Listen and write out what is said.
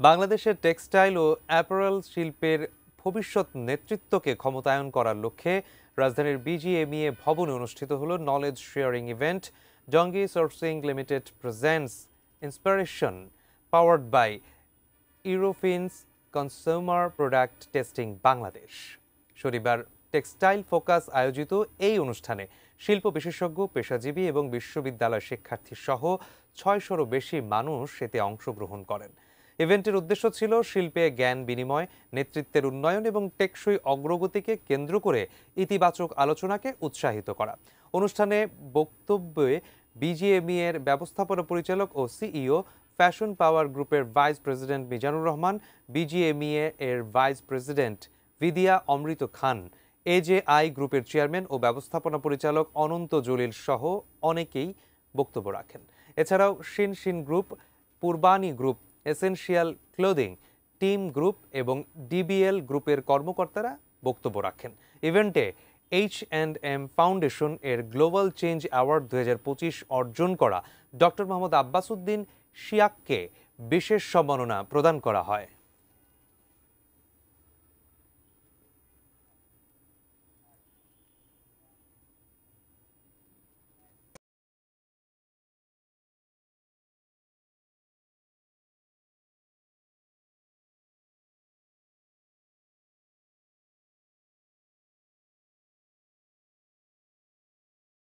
বাংলাদেশের টেক্সটাইল ও অ্যাপারেল শিল্পের ভবিষ্যৎ নেতৃত্বকে ক্ষমতায়ন করার লক্ষ্যে রাজধানীর বিজিএমইএ ভবনে অনুষ্ঠিত হলো নলেজ শেয়ারিং ইভেন্ট। জঙ্গি sourcing limited presents inspiration powered by Eurofins consumer product testing Bangladesh. শনিবার টেক্সটাইল ফোকাস আয়োজিত এই অনুষ্ঠানে শিল্প বিশেষজ্ঞ, পেশাজীবী এবং বিশ্ববিদ্যালয় শিক্ষার্থী সহ ৬০০-রও বেশি মানুষ এতে অংশগ্রহণ করেন। ইভেন্টের উদ্দেশ্য ছিল শিল্পে জ্ঞান বিনিময়, নেতৃত্বের উন্নয়ন এবং টেকসই অগ্রগতিকে কেন্দ্র করে ইতিবাচক আলোচনাকে উৎসাহিত করা। অনুষ্ঠানে বক্তব্যে বিজিএমইএ এর ব্যবস্থাপনা পরিচালক ও সিইও, ফ্যাশন পাওয়ার গ্রুপের vice president Mizanur Rahman, BGMEA এর ভাইস প্রেসিডেন্ট ভিদিয়া অমৃত খান, এজেআই গ্রুপের চেয়ারম্যান ও ব্যবস্থাপনা পরিচালক অনন্ত জলিল সহ অনেকেই বক্তব্য রাখেন। এছাড়াও Shin group, Purbani group, essential clothing, team group এবং ডিবিএল গ্রুপের কর্মকর্তারা বক্তব্য রাখেন। ইভেন্টে H&M ফাউন্ডেশন এর গ্লোবাল চেঞ্জ অ্যাওয়ার্ড 2025 অর্জন করা ডক্টর মোহাম্মদ আব্বাস উদ্দিন শিয়াককে বিশেষ সম্মাননা প্রদান করা হয়।